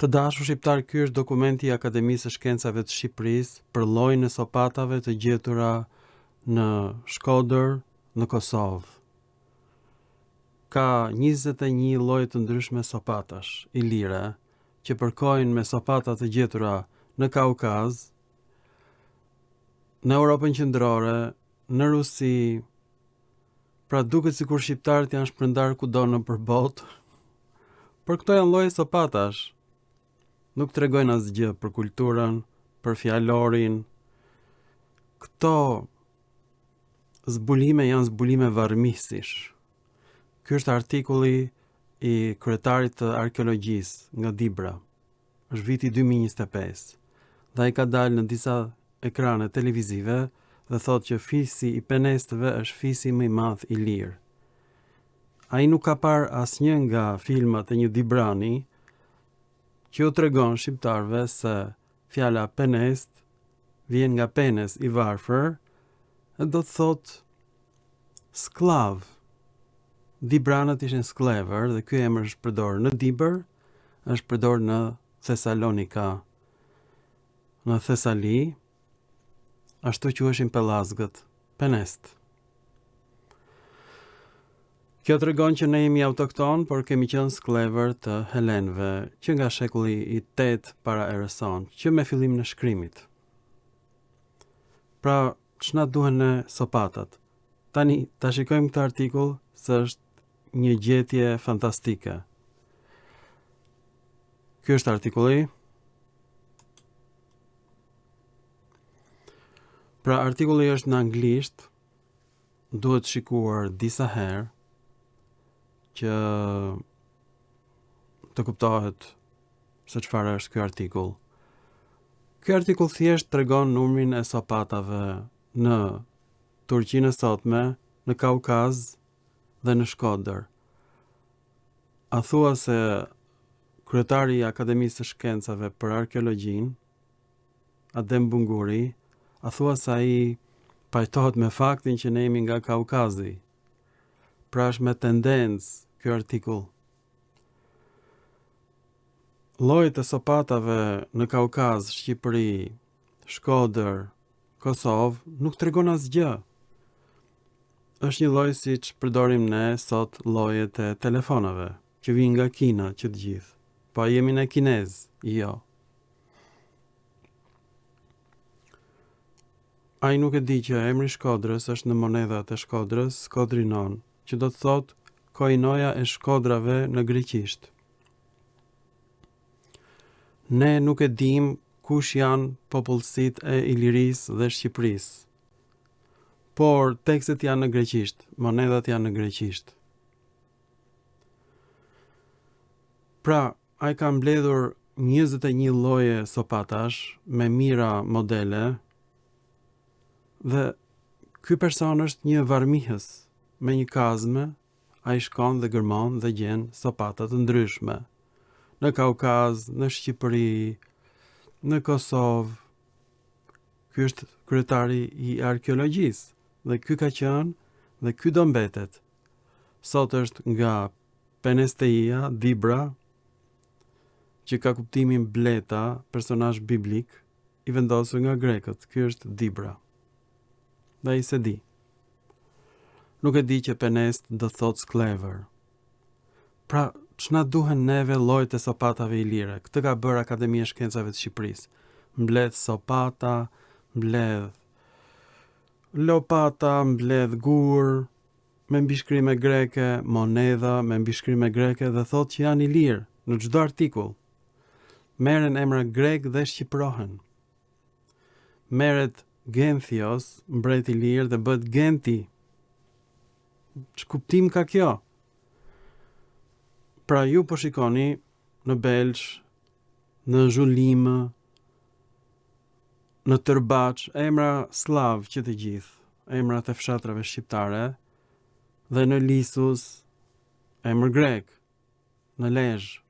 Të dashur shqiptar, ky është dokumenti i Akademisë së Shkencave të Shqipërisë për llojin e sopatave të gjetura në Shkodër, në Kosovë. Ka 21 lloje të ndryshme sopatash, ilire, që përkojnë me sopata të gjetura në Kaukaz, në Europën Qendrore, në Rusi. Pra duket sikur shqiptarët janë shpërndar kudo nëpër botë. Por këto janë lloje sopatash. Nuk tregojnë asgjë për kulturën, për fjalorin. Këto zbulime janë zbulime varrëmisish. Ky është artikulli i kryetarit të arkeologjisë nga Dibra. Është viti 2025. Dhe ai ka dalë në disa ekrane televizive dhe thotë që fisi i penestëve është fisi më i madh i lirë. Ai nuk ka parë asnjë nga filmat e një Dibrani që u tregon shqiptarëve se fjala penest vjen nga penes i varfër e do të thotë sklav. Dibranët ishin sklever dhe ky emër është përdorur në Dibër, është përdorur në Thesalonika, në Thesali, ashtu quheshin pellazgët, penest. Kjo tregon që ne jemi autokton, por kemi qenë sklever të helenëve, që nga shekulli i 8 para erës sonë, që me fillimin e shkrimit. Pra, ç'na duhen ne sopatat? Tani, ta shikojmë këtë artikull se është një gjetje fantastike. Ky është artikulli. Pra, artikulli është në anglisht, duhet shikuar disa herë që të kuptohet se çfarë është ky artikull. Ky artikull thjesht tregon numrin e sopatave në Turqinë e sotme, në Kaukaz dhe në Shkodër. A thua se kryetari i Akademisë së Shkencave për Arkeologjinë, Adem Bunguri, a thua se ai pajtohet me faktin që ne jemi nga Kaukazi? Pra është me tendencë ky artikull. Llojet e sopatave në Kaukaz, Shqipëri, Shkodër, Kosovë nuk tregon asgjë. Është një lloj siç përdorim ne sot llojet e telefonave, që vijnë nga Kina që të gjithë. Po jemi ne kinez, jo. Ai nuk e di që emri Shkodrës është në monedhat e Shkodrës, Skodrinon, që do të thotë koinoja e shkodrave në greqisht. Ne nuk e dim kush janë popullsitë e Ilirisë dhe Shqipërisë. Por tekstet janë në greqisht, monedhat janë në greqisht. Pra, ai ka mbledhur 21 lloje sopatash me mira modele dhe ky person është një varrëmihës me një kazme. Ai shkon dhe gërmon dhe gjen sopata të ndryshme. Në Kaukaz, në Shqipëri, në Kosovë. Ky është kryetari i arkeologjisë dhe ky ka qenë dhe ky do mbetet. Sot është nga Penesteia, Dibra, që ka kuptimin bleta, personazh biblik, i vendosur nga grekët. Ky është Dibra. Dhe ai se di. Nuk e di që penest do thot sklever. Pra, ç'na duhen neve llojet e sopatave ilire? Këtë ka bërë Akademia e Shkencave të Shqipërisë. Mbledh sopata, mbledh lopata, mbledh gur, me mbishkrime greke, monedha me mbishkrime greke dhe thot që janë ilirë në çdo artikull. Merren emra grek dhe shqipërohen. Merret Genthios, mbret i lirë dhe bëhet Genti. Ç'kuptim ka kjo? Pra ju po shikoni në Belsh, në Zhulim, në Tërbaç, emra slav që të gjithë, emrat e fshatrave shqiptare, dhe në Lisus, emër grek, në Lezhë,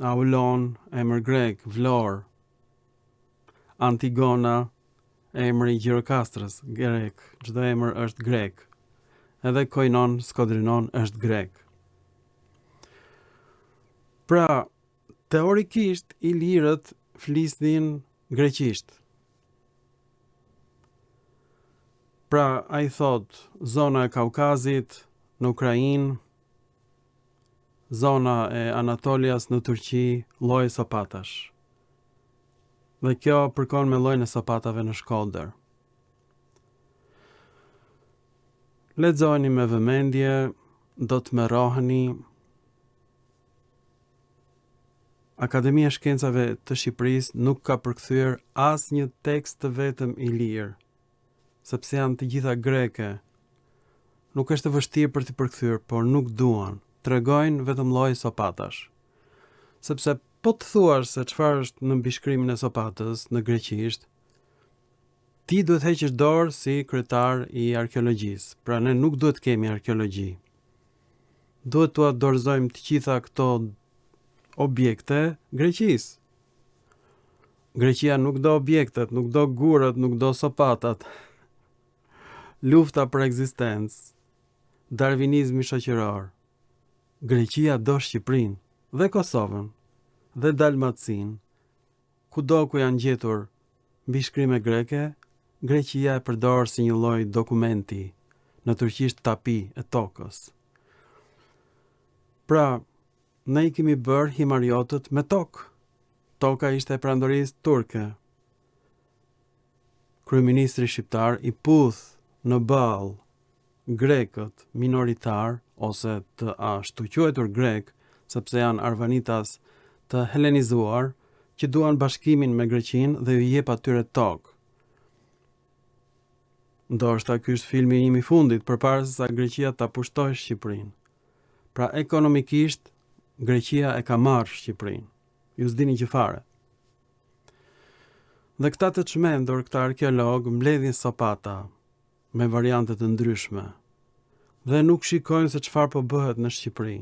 Aulon, emër grek, Vlorë, Antigona, emri i Gjirokastrës, grek, çdo emër është grek. Edhe Koinon, Skodrinon është grek. Pra, Teorikisht, ilirët flisnin greqisht. Pra, a i thot, zona e Kaukazit në Ukrainë, zona e Anatolias në Turqi, lloji sopatash. Dhe kjo përkon me llojin e sopatave në Shkodër. Lexojeni me vëmendje, do të merroheni. Akademia e Shkencave të Shqipërisë nuk ka përkthyer asnjë tekst të vetëm ilir, sepse janë të gjitha greke. Nuk është e vështirë për t'i përkthyer, por nuk duan. Tregojnë vetëm lloj sopatash. Sepse po të thuash se çfarë është në mbishkrimin e sopatës në greqisht, ti duhet heqësh dorë si kryetar i arkeologjisë. Pra ne nuk duhet kemi arkeologji. Duhet t'u dorëzojmë të gjitha këto objekte Greqisë. Greqia nuk do objektet, nuk do gurët, nuk do sopatat. Lufta për ekzistencë, darvinizmi shoqëror. Greqia do Shqipërinë dhe Kosovën dhe Dalmacinë. Kudo ku janë gjetur mbishkrime greke, Greqia e përdor si një lloj dokumenti, në turqisht tapi e tokës. Pra, ne I kemi bërë himariotët me tokë. Toka ishte e perandorisë turke. Kryeministri shqiptar I puth në ball grekët minoritar ose të ashtu quajtur grek, sepse janë arvanitas të helenizuar që duan bashkimin me Greqinë dhe ju jep atyre tokë. Ndoshta ky është filmi im I fundit përpara se sa Greqia ta pushtojë Shqipërinë. Pra ekonomikisht Greqia e ka marrë Shqipërinë. Ju s'dini që fare. Dhe këta të çmendur, këta arkeolog mbledhin sopata me variante të ndryshme dhe nuk shikojnë se çfarë po bëhet në Shqipëri.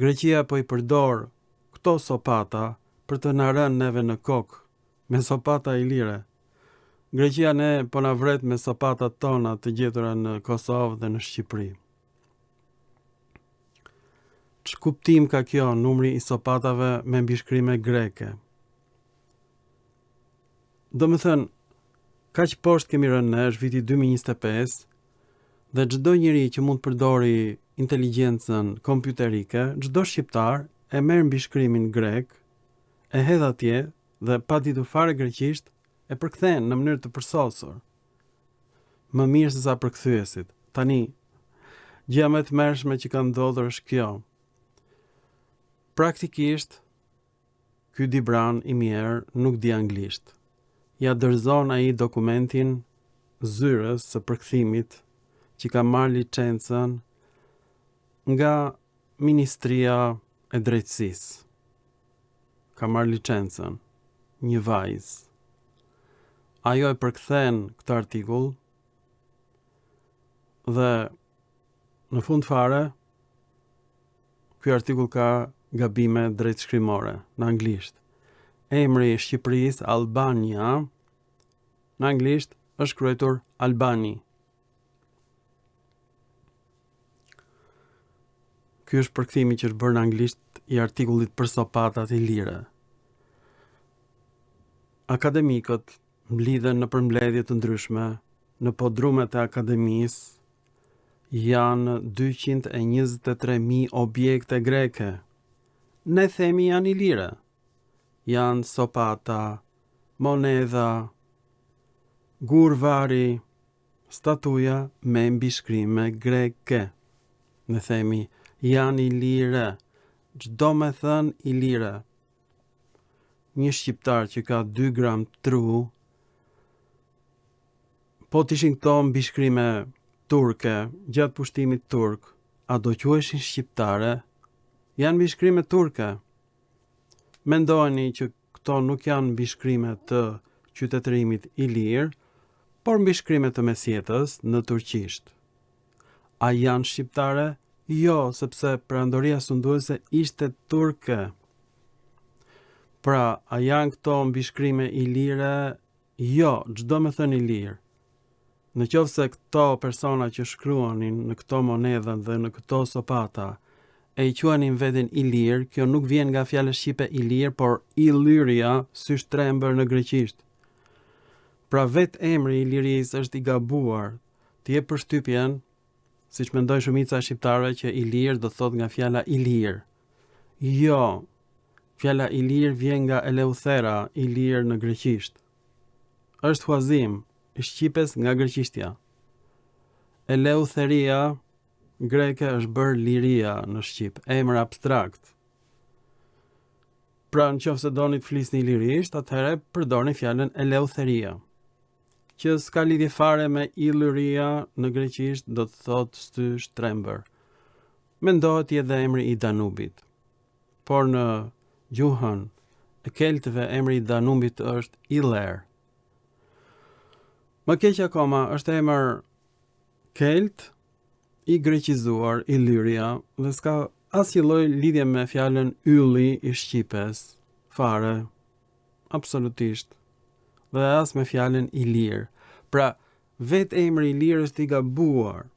Greqia po I përdor këto sopata për të na rënë neve në kokë me sopata ilire. Greqia ne po na vret me sopatat tona të gjetura në Kosovë dhe në Shqipëri. Ç'kuptim ka kjo numri I sopatave me mbishkrime greke? Do më thënë, kaq poshtë kemi rënë ne, është viti 2025, dhe çdo njeri që mund përdori inteligjencën kompjuterike, çdo shqiptar e merr mbishkrimin grek, e hedh atje dhe pa ditur fare greqisht, e përkthen në mënyrë të përsosur. Më mirë se sa përkthyesit. Tani, gjëja më e tmerrshme që ka ndodhur është kjo. Praktikisht, ky Dibran Imier nuk di anglisht. Ja dorëzon ai dokumentin zyrës së përkthimit që ka marrë licencën nga Ministria e Drejtësisë. Ka marrë licencën një vajzë. Ajo e përkthen këtë artikull dhe në fund fare ky artikull ka gabime drejtshkrimore në anglisht. Emri I Shqipërisë, Albania, në anglisht është shkruar Albani. Ky është përkthimi që është bërë në anglisht I artikullit për sopatat ilire. Akademikët mblidhen në përmbledhje të ndryshme në podrumet e akademisë. Janë 223.000 objekte greke. Ne themi janë ilire. Janë sopata, monedha, gurvari, statuja me mbishkrime greke. Ne themi janë ilire. Çdo me thënë ilire. Një shqiptar që ka 2 gram tru, po t'ishin këto mbishkrime turke gjatë pushtimit turk, a do quheshin shqiptare? Janë mbishkrime turke. Mendojeni që këto nuk janë mbishkrime të qytetërimit ilir, por mbishkrime të mesjetës në turqisht. A janë shqiptare? Jo, sepse perandoria sunduese ishte turke. Pra, a janë këto mbishkrime ilire? Jo, çdo me thënë ilir. Në qoftë se këto persona që shkruanin në këto monedha dhe në këto sopata e i quanin veten Ilir, kjo nuk vjen nga fjala shqipe Ilir, por Illyria, sy shtrembër në greqisht. Pra vet emri i lirisë është i gabuar. Ti e përshtypjen, siç mendojnë shumica e shqiptarëve, që Ilir do thot nga fjala Ilir. Jo, fjala Ilir vjen nga Eleuthera, Ilir në greqisht. Është huazim i shqipes nga greqishtja. Eleutheria greke është bërë liria në shqip, emër abstrakt. Pra nëse doni të flisni lirisht, atëherë përdorni fjalën Eleutheria, që s'ka lidhje fare me Illyria në greqisht, do të thotë sy shtrembër. Mendohet edhe emri i Danubit. Por në gjuhën e keltëve emri i Danubit është Iller. Më keq akoma është emër kelt i greqizuar Illyria dhe s'ka asnjë lloj lidhje me fjalën ylli i shqipes, fare, absolutisht, dhe as me fjalën Ilir. Pra, vetë emri Ilir është i gabuar.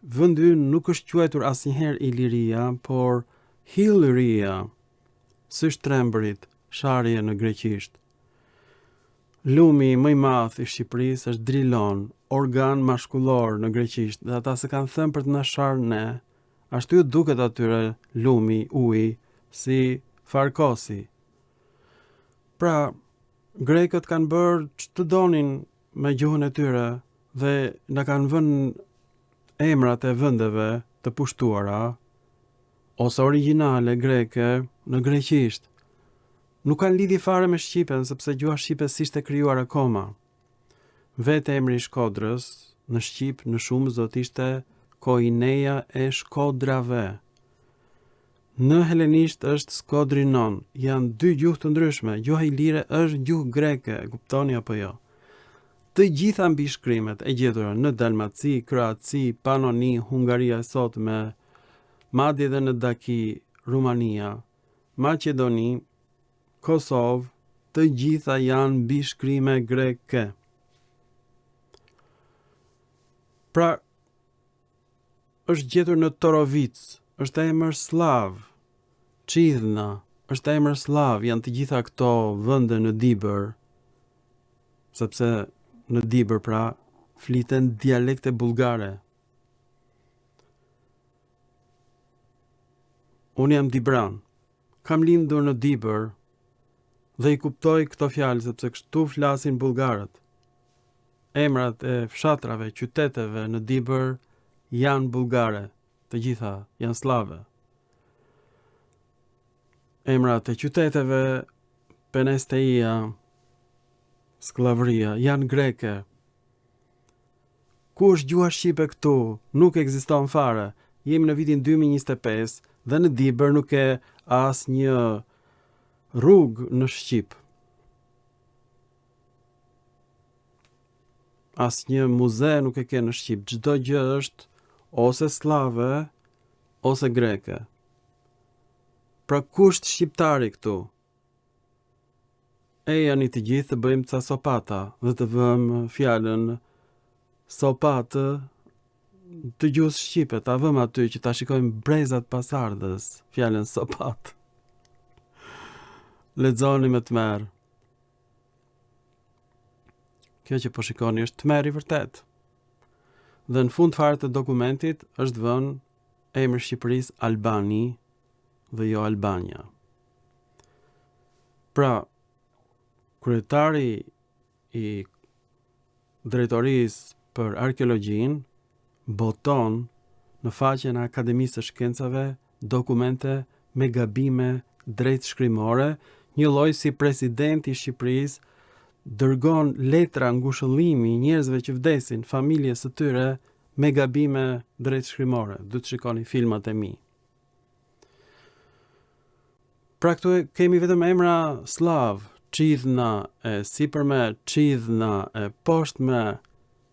Vendi nuk është quajtur asnjëherë Illyria, por Hillyria, sy shtrembërit, sharje në greqisht. Lumi më i madh i Shqipërisë është Drilon, organ mashkullor në greqisht, dhe ata se kanë thënë për të na sharë ne, ashtu ju duket atyre lumi, uji, si farkosi. Pra, grekët kanë bërë ç'të donin me gjuhën e tyre dhe na kanë vënë emrat e vendeve të pushtuara ose origjinale greke në greqisht. Nuk kanë lidhje fare me shqipen, sepse gjuha shqipe s'ishte krijuar akoma. Vetë emri i Shkodrës në shqip në shumës do të ishte Koineja e Shkodrave. Në helenisht është Skodrinon. Janë dy gjuhë të ndryshme. Gjuha ilire është gjuhë greke, kuptoni apo jo? Të gjitha mbishkrimet e gjetura në Dalmaci, Kroaci, Panoni, Hungaria e sotme, madje edhe në Daki, Rumania, Maqedoni, Kosovë, të gjitha janë mbishkrime greke. Pra, është gjetur në Torovic, është emër slav. Çidhna është emër slav, janë të gjitha këto vende në Dibër, sepse në Dibër pra fliten dialekte bullgare. Unë jam dibran, kam lindur në Dibër dhe i kuptoj këto fjalë sepse kështu flasin bullgarët. Emrat e fshatrave, qyteteve në Dibër janë bullgare, të gjitha janë slave. Emrat e qyteteve, Penesteia, Sklavëria, janë greke. Ku është gjuha shqipe këtu? Nuk ekziston fare. Jemi në vitin 2025 dhe në Dibër nuk e asnjë rrugë në shqip. Asnjë muze nuk e ke në shqip. Çdo gjë është ose slave ose greke. Pra kush është shqiptari këtu? E janë të gjithë të bëjmë ca sopata dhe të vëmë fjalën sopatë të gjuhës shqipe, ta vëmë aty që ta shikojmë brezat pasardhës, fjalën sopat. Lexoni me tmerr. Kjo që po shikoni është tmerr i vërtet. Dhe në fund fare të dokumentit është vënë emri Shqipërisë Albani dhe jo Albania. Pra, kryetari i drejtorisë për arkeologjinë boton në faqen e Akademisë së Shkencave dokumente me gabime drejtshkrimore, një lloj si presidenti i Shqipërisë dërgon letra ngushëllimi njerëzve që vdesin, familjes së tyre me gabime drejtshkrimore. Do të shikoni filmat e mi. Pra këtu kemi vetëm emra slav, Çidhna e sipërme, Çidhna e poshtme,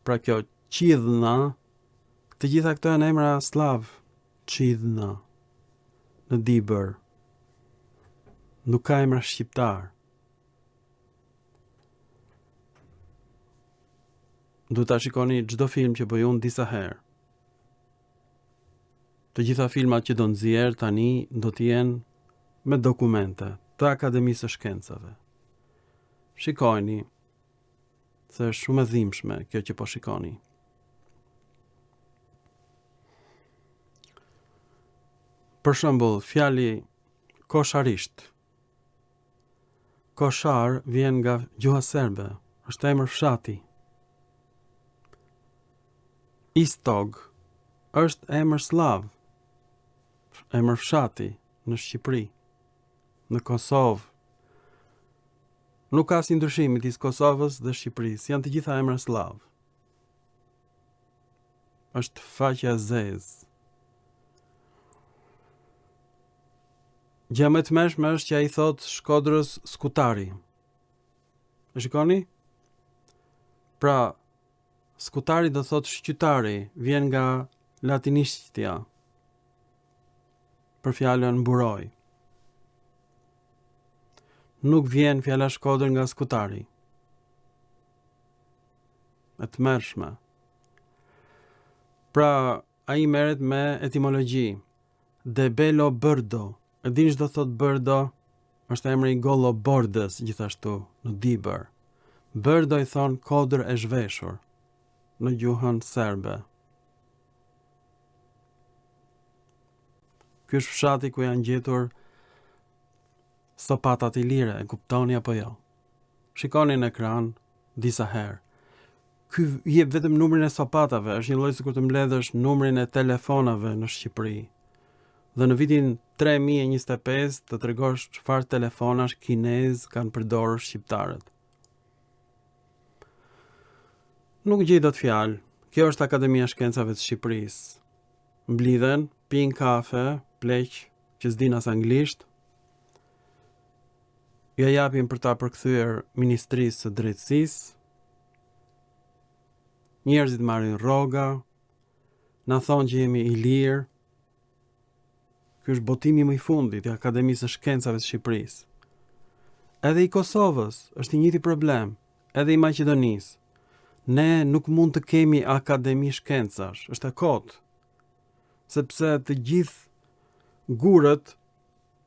pra kjo Çidhna, të gjitha këto janë emra slav, Çidhna, në Dibër. Nuk ka emra shqiptar. Du ta shikoni çdo film që bëj unë disa herë. Të gjitha filmat që do nxjerr tani do të jenë me dokumente të Akademisë së Shkencave. Shikojni, se është shumë e dhimbshme kjo që po shikoni. Për shembull, fjali kosharisht. Koshar vjen nga gjuha serbe, është emër fshati. Istog është emër slav, emër fshati në Shqipëri, në Kosovë. Nuk ka asnjë ndryshim midis Kosovës dhe Shqipërisë, janë të gjitha emra slav. Është faqja e zezë. Gjë më e tmerrshme është që ai thot Shkodrës skutari. E shikoni? Pra, skutari do thot shqytari, vjen nga latinishtja për fjalën mburoj. Nuk vjen fjala Shkodër nga skutari. E tmerrshme. Pra, ai merret me etimologji. De bello bërdo. E dini ç'do thot bërdo? Është emri i Gollo Bordës gjithashtu në Dibër. Bërdo i thon kodër e zhveshur në gjuhën serbe. Ky është fshati ku janë gjetur sopatat i lire, e kuptoni apo jo? Shikoni në ekran disa herë. Ky jep vetëm numrin e sopatave, është një lloj sikur të mbledhësh numrin e telefonave në Shqipëri. Dhe në vitin 3025 të tregosh çfarë telefonash kinez kanë përdorur shqiptarët. Nuk gjej dot fjalë. Kjo është Akademia e Shkencave të Shqipërisë. Mblidhen, pin kafe, pleq që s'din as anglisht. Ja japin për ta përkthyer Ministrisë së Drejtësisë. Njerëzit marrin rroga, na thonë që jemi i lirë. Ky është botimi më i fundit i Akademisë së Shkencave të Shqipërisë. Edhe i Kosovës është i njëjti problem, edhe i Maqedonisë. Ne nuk mund të kemi akademi shkencash, është e kotë. Sepse të gjithë gurët,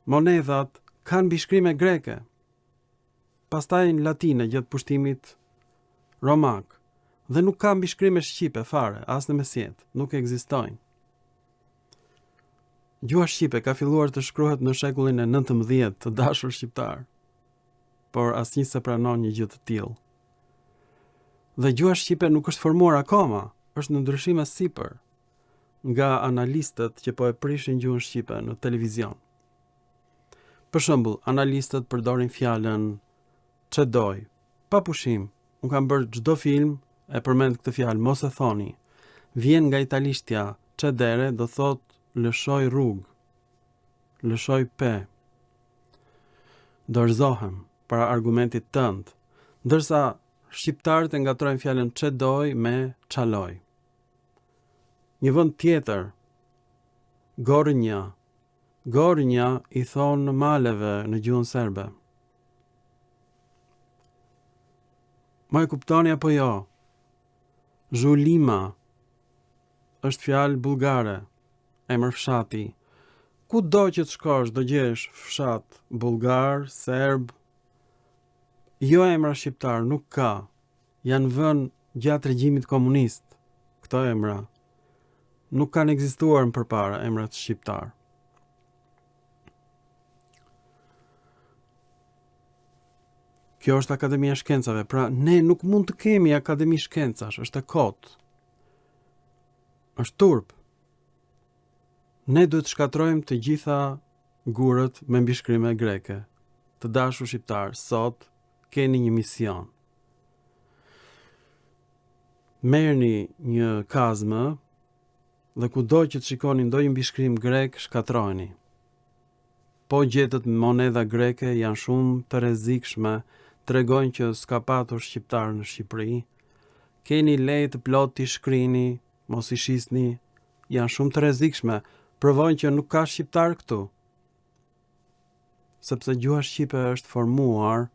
monedhat kanë bishkrime greke. Pastaj në latine gjatë pushtimit romak. Dhe nuk kanë bishkrime shqipe fare, as në mesjet, nuk ekzistojnë. Gjuha shqipe ka filluar të shkruhet në shekullin e 19 të dashur shqiptar, por asnjë se pranon një gjë të tillë. Dhe gjuha shqipe nuk është formuar akoma, është në ndryshime sipër nga analistët që po e prishin gjuhën shqipe në televizion. Për shembull, analistët përdorin fjalën çedoj. Pa pushim, unë kam bërë çdo film e përmend këtë fjalë, mos e thoni. Vjen nga italishtja, çedere do thot lëshoj rrugë, lëshoj pe. Dorëzohem para argumentit tënd, ndërsa shqiptarët e ngatrojnë fjalën çedoj me çaloj. Një vend tjetër, Gornja. Gornja i thonë maleve në gjuhën serbe. Ma e kuptoni apo jo? Zhulima është fjalë bullgare, emër fshati. Ku do që të shkosh do gjesh fshat bullgar, serb. Jo emra shqiptar, nuk ka. Janë vënë gjatë regjimit komunist. Këto emra nuk kanë ekzistuar më përpara emrat shqiptar. Kjo është Akademia e Shkencave, pra ne nuk mund të kemi Akademi Shkencash, është e kotë. Është turp. Ne duhet të shkatrojmë të gjitha gurët me mbishkrime greke. Të dashur shqiptar, sot keni një mision. Merrni një kazmë dhe kudo që të shikoni ndonjë mbishkrim grek, shkatrojeni. Po gjetët monedha greke janë shumë të rrezikshme, tregojnë që s'ka patur shqiptar në Shqipëri. Keni lejë të plot t'i shkrini, mos i shisni, janë shumë të rrezikshme, provojnë që nuk ka shqiptar këtu. Sepse gjuha shqipe është formuar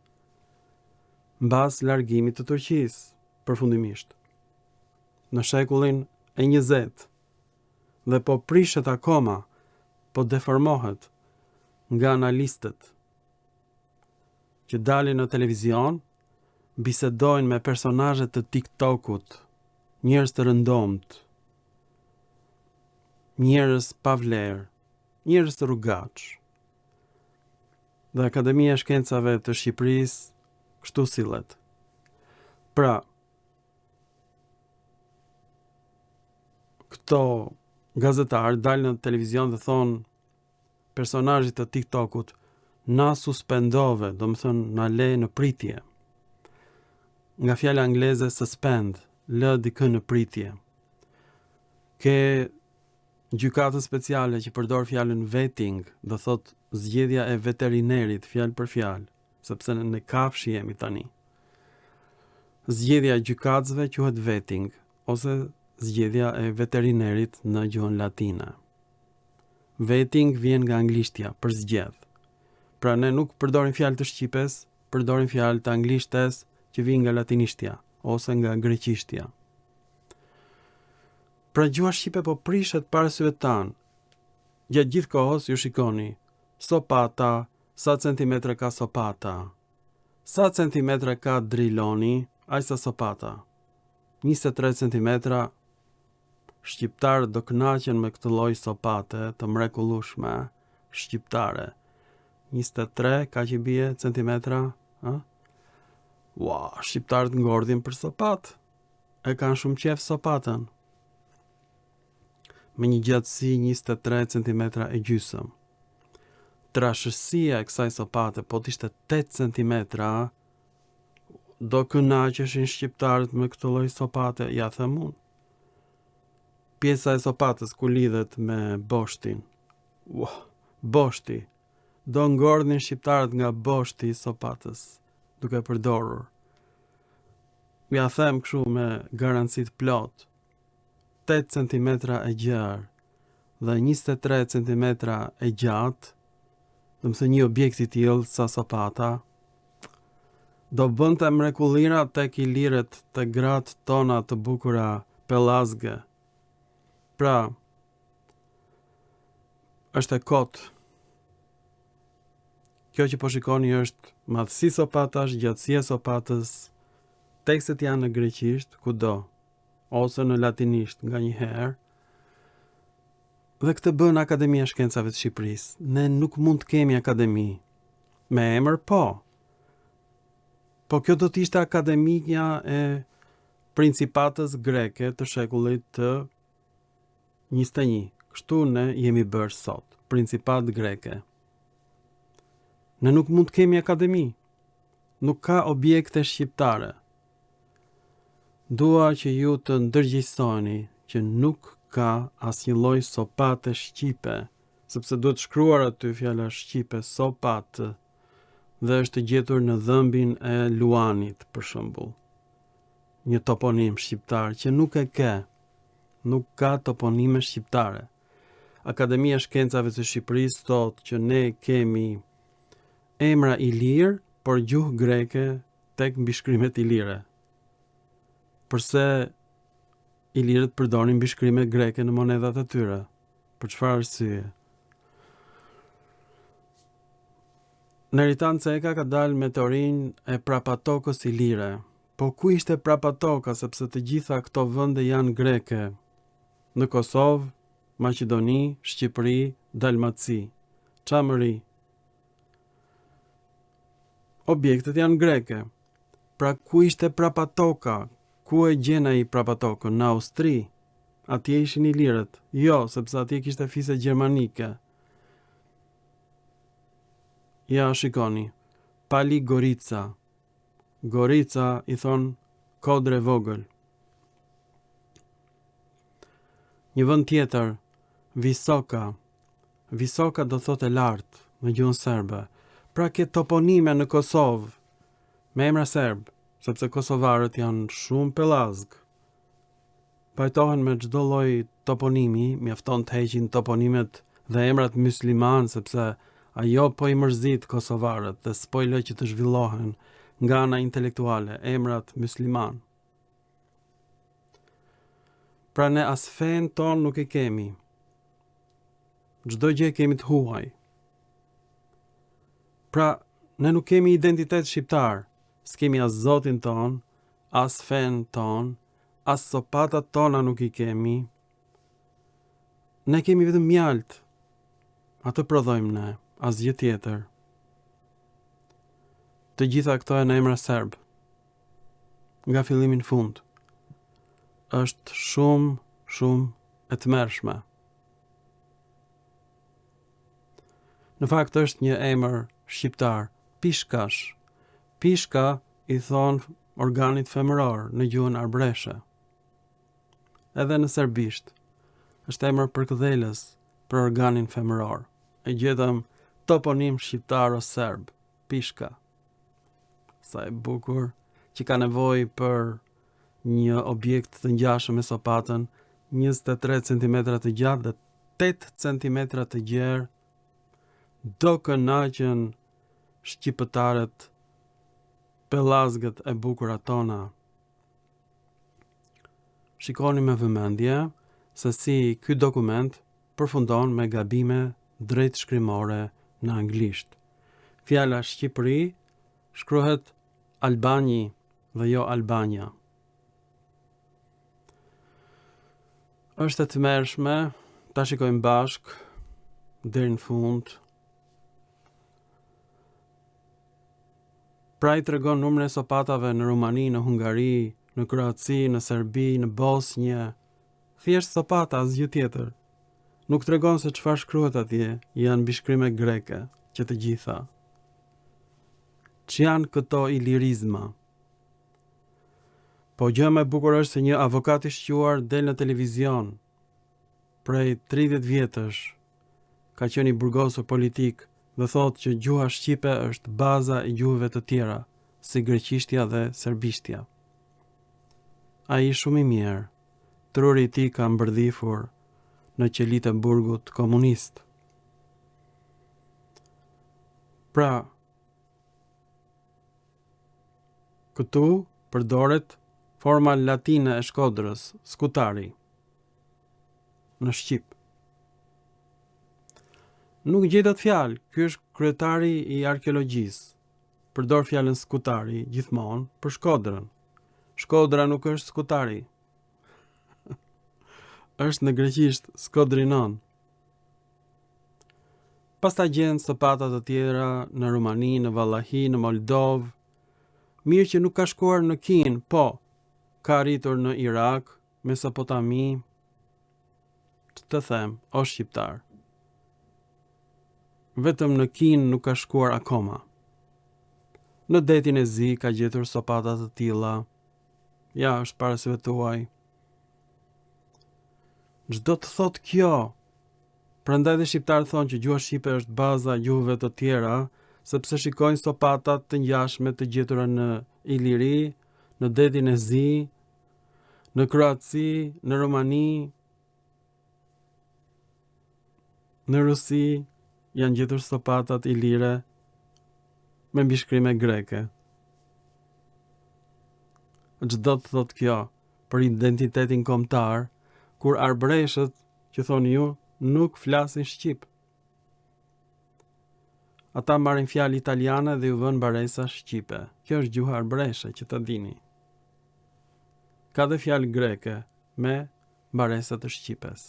mbas largimit të Turqisë, përfundimisht. Në shekullin e 20, dhe po prishet akoma, po deformohet nga analistët që dalin në televizion, bisedojnë me personazhe të TikTokut, njerëz të rëndomt, njerëz pa vlerë, njerëz të rrugaç. Dhe Akademia e Shkencave të Shqipërisë kështu sillet. Pra, këto gazetarë dalin në televizion dhe thonë personazhit të TikTokut na suspendove, do më thënë na le në pritje. Nga fjala angleze suspend, lë dikën në pritje. Ke gjykatën speciale që përdor fjalën vetting, do thot zgjedhja e veterinerit fjalë për fjalë, sepse në kafshë jemi tani. Zgjedhja e gjykatësve quhet vetting ose zgjedhja e veterinerit në gjuhën latine. Vetting vjen nga anglishtja për zgjedh. Pra ne nuk përdorim fjalë të shqipes, përdorim fjalë të anglishtes që vijnë nga latinishtja ose nga greqishtja. Pra gjuha shqipe po prishet para syve tan. Gjatë gjithë kohës ju shikoni, sopata, sa centimetre ka sopata, sa centimetre ka driloni, aq sa sopata. 23 centimetra, shqiptarët do kënaqen me këtë lloj sopate të mrekullueshme shqiptare. 23 ka që bie centimetra, ha? Ua, shqiptarët ngordhin për sopat. E kanë shumë qef sopatën. Me një gjatësi 23 cm e gjysëm. Trashësia e kësaj sopate, po t'ishte 8 cm, do kënaqeshin shqiptarët me këtë lloj sopate, ja them unë. Pjesa e sopatës ku lidhet me boshtin. Boshti. Do ngordhin shqiptarët nga boshti i sopatës, duke përdorur. Ja them kështu me garancit plot. 8 cm e gjarë dhe 23 cm e gjatë, dhe më thë një objekt i tillë sa sopata, do bënte mrekullira tek iliret të gratë tona të bukura pellazge. Pra, është e kotë. Kjo që po shikoni është madhësi sopatash, gjatësia sopatës, tekstet janë në greqisht, kudo, ose në latinisht nga një herë. Dhe këtë bën Akademia e Shkencave të Shqipërisë. Ne nuk mund të kemi akademi. Me emër po. Po kjo do të ishte Akademia e Principatës greke të shekullit të 21. Kështu ne jemi bërë sot, Principat greke. Ne nuk mund të kemi akademi. Nuk ka objekte shqiptare. Dua që ju të ndërgjegjësoni që nuk ka asnjë lloj sopate shqipe, sepse duhet shkruar aty fjala shqipe sopatë dhe është gjetur në dhëmbin e Luanit, për shembull. Një toponim shqiptar që nuk e ke. Nuk ka toponime shqiptare. Akademia e Shkencave të Shqipërisë thotë që ne kemi emra ilir, por gjuhë greke tek mbishkrimet ilire. Përse ilirët përdorin mbishkrime greke në monedat e tyre? Për çfarë arsye? Neritan Ceka ka dalë me teorinë e prapatokës ilire. Po ku ishte prapatoka, sepse të gjitha këto vende janë greke? Në Kosovë, Maqedoni, Shqipëri, Dalmaci. Çamëri. Objektet janë greke. Pra ku ishte prapatoka? Ku e gjen ai prapatokën? Në Austri? Atje ishin ilirët? Jo, sepse atje kishte fise gjermanike. Ja, shikoni. Pali Gorica. Gorica i thon kodre vogël. Një vend tjetër, Visoka. Visoka do thotë lart në gjuhën serbe. Pra ke toponime në Kosovë me emra serb, sepse kosovarët janë shumë pellazg. Pajtohen me çdo lloj toponimi, mjafton të heqin toponimet dhe emrat musliman, sepse ajo po i mërzit kosovarët dhe s'po i lë që të zhvillohen nga ana intelektuale, emrat musliman. Pra ne as fen ton nuk e kemi, çdo gjë kemi të huaj. Pra, ne nuk kemi identitet shqiptar, s'kemi as zotin ton, as fen ton, as sopatat tona nuk i kemi. Ne kemi vetëm mjalt, atë prodhojmë ne, asgjë tjetër. Të gjitha këto janë emra serb. Nga fillimi në fund. Është shumë e tmerrshme. Në fakt është një emër shqiptar, pishkash. Pishka i thon organit femëror në gjuhën arbëreshe. Edhe në serbisht është emër përkëdhelës për organin femëror. E gjetëm toponim shqiptar o serb, pishka. Sa e bukur që ka nevojë për një objekt të ngjashëm me sopatën, 23 cm të gjatë dhe 8 cm të gjerë, do kënaqen shqiptarët pellazgët e bukura tona. Shikoni me vëmendje se si ky dokument përfundon me gabime drejt shkrimore në anglisht. Fjala Shqipëri shkruhet Albani dhe jo Albania. Është e tmerrshme, ta shikojmë bashk deri në fund. Pra i tregon numrin e sopatave në Rumani, në Hungari, në Kroaci, në Serbi, në Bosnjë. Thjesht sopata, asgjë tjetër. Nuk tregon se çfarë shkruhet atje, janë bishkrime greke, që të gjitha. Që janë këto ilirizma? Po gjë më e bukur është se një avokat i shquar del në televizion prej 30 vjetësh, ka qenë i burgosur politik dhe thotë që gjuha shqipe është baza e gjuhëve të tjera, si greqishtja dhe serbishtja. Ai shumë i mirë, truri i tij ka mbërdhifur në qelitë e burgut komunist. Pra, këtu përdoret forma latine e Shkodrës, skutari, në Shqip. Nuk gjetet fjalë, ky është kryetari i arkeologjisë. Përdor fjalën skutari gjithmonë për Shkodrën. Shkodra nuk është skutari. Është në greqisht Skodrinon. Pastaj gjen sopata të tjera në Rumani, në Vallahi, në Moldovë. Mirë që nuk ka shkuar në Kinë, po, ka arritur në Irak, Mesopotami. Të them, o shqiptar. Vetëm në Kinë nuk ka shkuar akoma. Në detin e Zi ka gjetur sopata të tilla. Ja, është para syve tuaj. Çdo të thot kjo. Prandaj dhe shqiptarët thonë që gjuha shqipe është baza e gjuhëve të tjera, sepse shikojnë sopatat të ngjashme të gjetura në Iliri, në detin e Zi, në Kroaci, në Rumani, në Rusi janë gjetur sopatat ilire me mbishkrime greke. Çdo të thot kjo për identitetin kombëtar, kur arbreshët, që thoni ju, nuk flasin shqip. Ata marrin fjalë italiane dhe ju vën baresa shqipe. Kjo është gjuha arbreshe, që ta dini. Ka dhe fjalë greke me baresa të shqipes.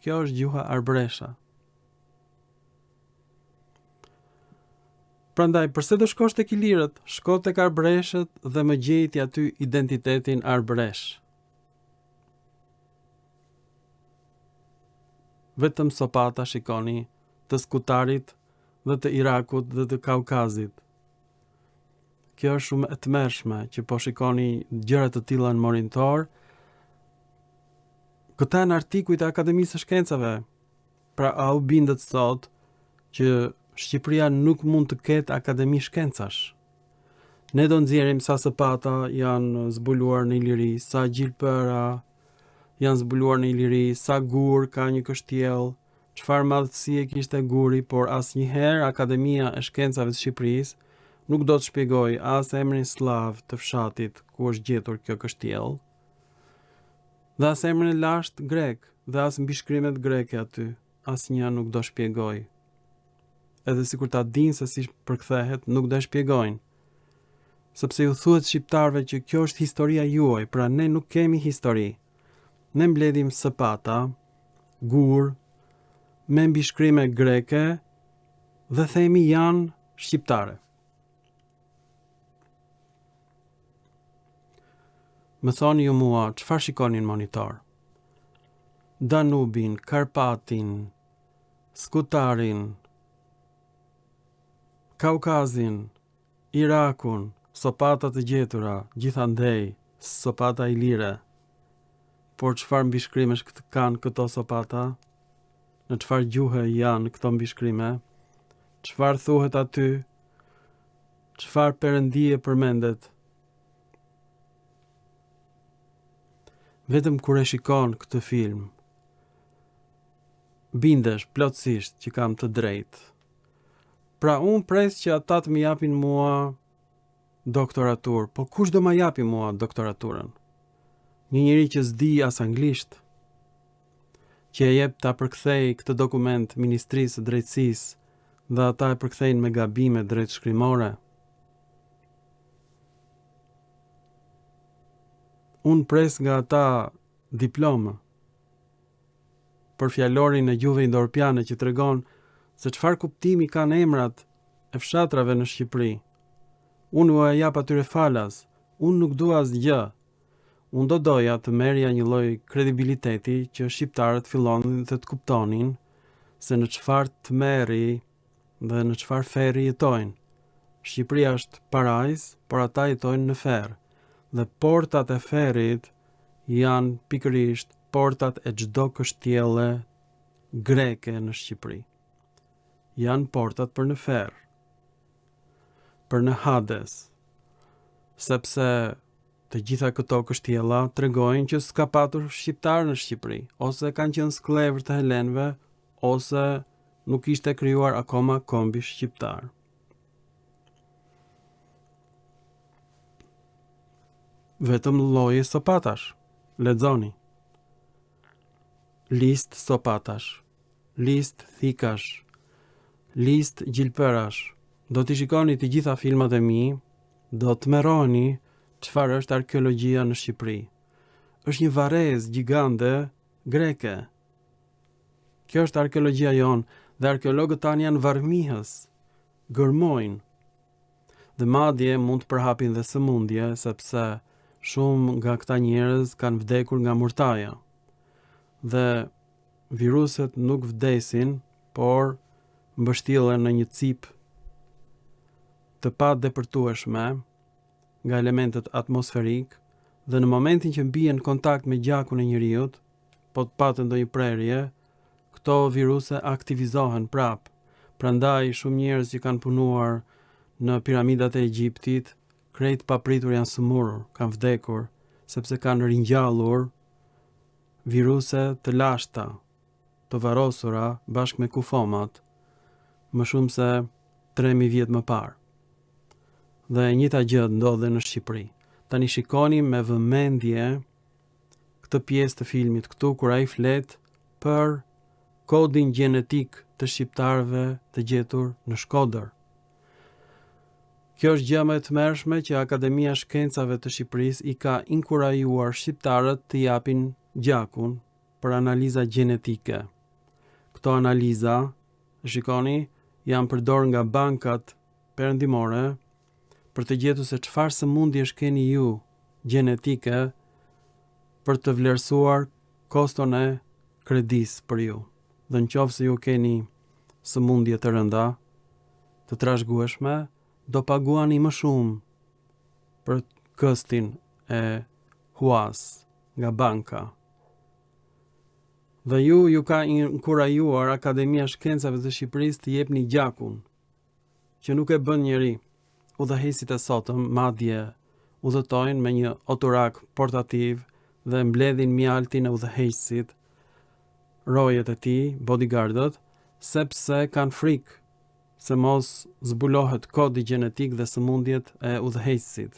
Kjo është gjuha arbresha. Prandaj, përse do shkosh tek ilirët, shko tek arbreshët dhe më gjejti aty identitetin arbresh. Vetëm sopata shikoni të skutarit dhe të Irakut dhe të Kaukazit. Kjo është shumë e tmerrshme që po shikoni gjëra të tilla në morintor. Këta janë artikujt e Akademisë së Shkencave. Pra a u bindet sot që Shqipëria nuk mund të ketë akademi shkencash? Ne do nxjerrim sa sopata janë zbuluar në Iliri, sa gjilpëra janë zbuluar në Iliri, sa gur ka një kështjell, çfarë madhësie kishte guri, por asnjëherë Akademia e Shkencave të Shqipërisë nuk do të shpjegoj as emrin slav të fshatit ku është gjetur kjo kështjell, dhe as emrin e lashtë grek, dhe as mbishkrimet greke aty. asnjë nuk do shpjegoj. Edhe sikur ta dinë se si përkthehet, nuk do e shpjegojnë. Sepse ju thuhet shqiptarëve që kjo është historia juaj, pra ne nuk kemi histori. Ne mbledhim sapata, gur, me mbishkrime greke dhe themi janë shqiptare. Më thoni ju mua, çfarë shikonin monitor? Danubin, Karpatin, Skutarin, Kaukazin, Irakun, sopatat e gjetura, gjithandej, sopata ilire. Por çfarë mbishkrimesh kanë këto sopata? Në çfarë gjuhë janë këto mbishkrime? Çfarë thuhet aty? Çfarë perëndie përmendet? Vetëm kur e shikon këtë film, bindesh plotësisht që kam të drejtë. Pra unë pres që ata të më japin mua doktoraturë, po kush do më japi mua doktoraturën? Një njeri që s'di as anglisht, që e jep ta përkthej këtë dokument Ministrisë së Drejtësisë dhe ata e përkthejnë me gabime drejtshkrimore. Unë pres nga ata diplomë për fjalorin e gjuhëve indo-europiane që tregon se çfarë kuptimi kanë emrat e fshatrave në Shqipëri. Unë u jap atyre falas, unë nuk dua asgjë. Unë do doja të merrja një lloj kredibiliteti që shqiptarët fillonin të kuptonin se në çfarë tmerri dhe në çfarë ferri jetojnë. Shqipëria është parajs, por ata jetojnë në ferr. Dhe portat e ferrit janë pikërisht portat e çdo kështjelle greke në Shqipëri. Janë portat për në ferr, për në Hades, sepse të gjitha këto kështjella tregojnë që s'ka patur shqiptar në Shqipëri, ose kanë qenë skllëvër të helenëve, ose nuk ishte krijuar akoma kombi shqiptar. Vetëm lloji sopatash, lexoni. List sopatash, list thikash, list gjilpërash. Do t'i shikoni të gjitha filmat e mi, do të merroni çfarë është arkeologjia në Shqipëri. Është një varrezë gjigande greke. Kjo është arkeologjia jonë dhe arkeologët tanë janë varmihës, gërmojnë. Dhe madje mund të përhapin dhe sëmundje, sepse shumë nga këta njerëz kanë vdekur nga murtaja. Dhe viruset nuk vdesin, por mbështillen në një cip të padepërtueshme nga elementet atmosferik dhe në momentin që mbien në kontakt me gjakun e njerëzit, po të patë ndonjë prerje, këto viruse aktivizohen prap. Prandaj shumë njerëz që kanë punuar në piramidat e Egjiptit, krejt papritur janë sëmurur, kanë vdekur, sepse kanë ringjallur viruse të lashta, të varrosura bashkë me kufomat, më shumë se 3000 vjet më parë. Dhe e njëjta gjë ndodhe në Shqipëri. Tani shikoni me vëmendje këtë pjesë të filmit këtu kur ai flet për kodin gjenetik të shqiptarëve të gjetur në Shkodër. Kjo është gjë më e tmerrshme që Akademia e Shkencave të Shqipërisë i ka inkurajuar shqiptarët të japin gjakun për analiza gjenetike. Këto analiza, shikoni, janë përdorur nga bankat perëndimore për të gjetur se çfarë sëmundjesh keni ju gjenetike për të vlerësuar koston e kredisë për ju. Dhe nëse ju keni sëmundje të rënda, të trashëgueshme, do paguani më shumë për këstin e huas nga banka. Dhe ju ka inkurajuar Akademia e Shkencave të Shqipërisë të jepni gjakun, që nuk e bën njeri. Udhëheqësit e sotëm madje udhëtojnë me një oturak portativ dhe mbledhin mjaltin e udhëheqësit, rojet e tij, bodyguardët, sepse kanë frikë se mos zbulohet kodi gjenetik dhe sëmundjet e udhëheqësit.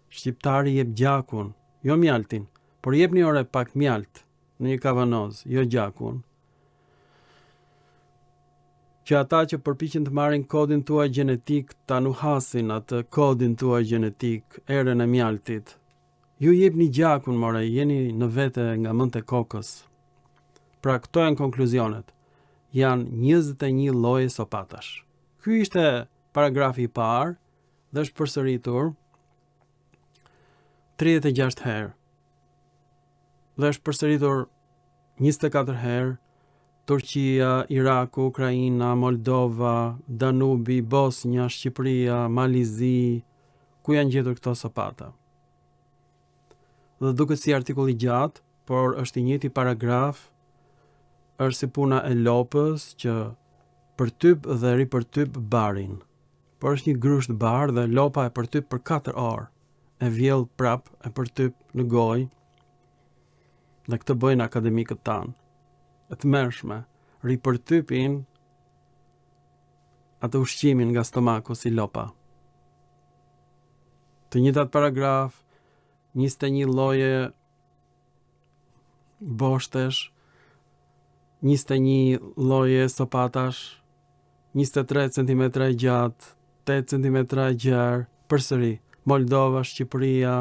Shqiptari jep gjakun, jo mjaltin, por jepni ore pak mjalt në një kavanoz, jo gjakun. që ata që përpiqen të marrin kodin tuaj gjenetik ta nuhasin atë kodin tuaj gjenetik, erën e mjaltit. Ju jepni gjakun, more, jeni në vete nga mend e kokës. Pra këto janë konkluzionet. Janë 21 lloje sopatash. Ky ishte paragrafi i parë dhe është përsëritur 36 herë. Dhe është përsëritur 24 herë Turqia, Iraku, Ukraina, Moldova, Danubi, Bosnia, Shqipëria, Malizi, ku janë gjetur këto sopata. Dhe duket si artikull i gjatë, por është i njëjti paragraf, është si puna e lopës që përtyp dhe ripërtyp barin. Por është një grusht bar dhe lopa e përtyp për 4 orë, e vjell prap e përtyp në gojë. Dhe këtë bëjnë akademikët tanë. E të mërshme, ripërtypin atë ushqimin nga stomaku si lopa. Të njëjtat paragraf, 21 lloje boshtesh, 21 lloje sopatash, 23 cm e gjatë, 8 cm e gjerë, përsëri, Moldova, Shqipëria,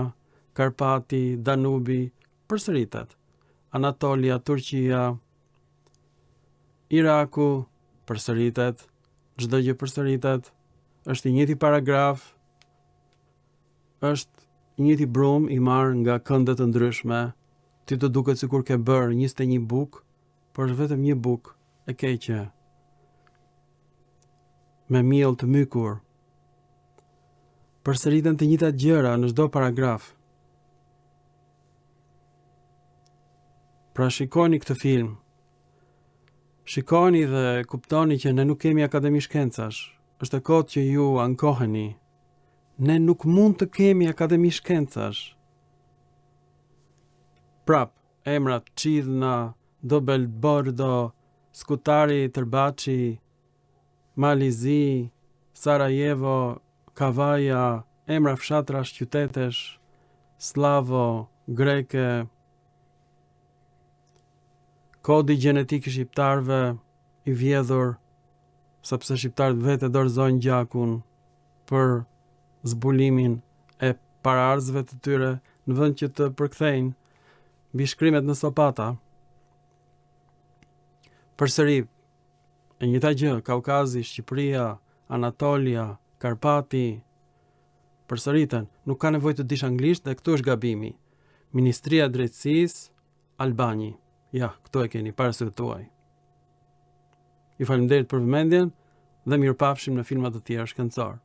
Karpati, Danubi, përsëritet, Anatolia, Turqia, Iraku, përsëritet, çdo gjë përsëritet, është i njëjti paragraf, është i njëjti brum i marrë nga kënde të ndryshme, ti të duket sikur ke bërë 21 bukë, por është vetëm një bukë e keqe, me miell të mykur. Përsëriten të njëjtat gjëra në çdo paragraf. Pra shikoni këtë film. Shikoni dhe kuptoni që ne nuk kemi akademi shkencash. Është e kohët që ju ankoheni. Ne nuk mund të kemi akademi shkencash. Prap, emrat Çidhna, Dobelbordo, Skutari, Tërbaçi, Malizi, Sarajevo, Kavaja, emra fshatrash, qytetesh, slavo, greke, kodi gjenetik i shqiptarëve i vjedhur, sepse shqiptarët vetë dorëzojnë gjakun për zbulimin e paraardhësve të tyre në vend që të përkthejnë mbi shkrimet në sopata. Përsëri, e njëjta gjë, Kaukazi, Shqipëria, Anatolia, Karpati, përsëriten, nuk ka nevojë të dish anglisht dhe këtu është gabimi. Ministria e Drejtësisë, Albani. Ja, këto e keni para syve tuaj. Ju faleminderit për vëmendjen dhe mirupafshim në filma të tjerë shkencor.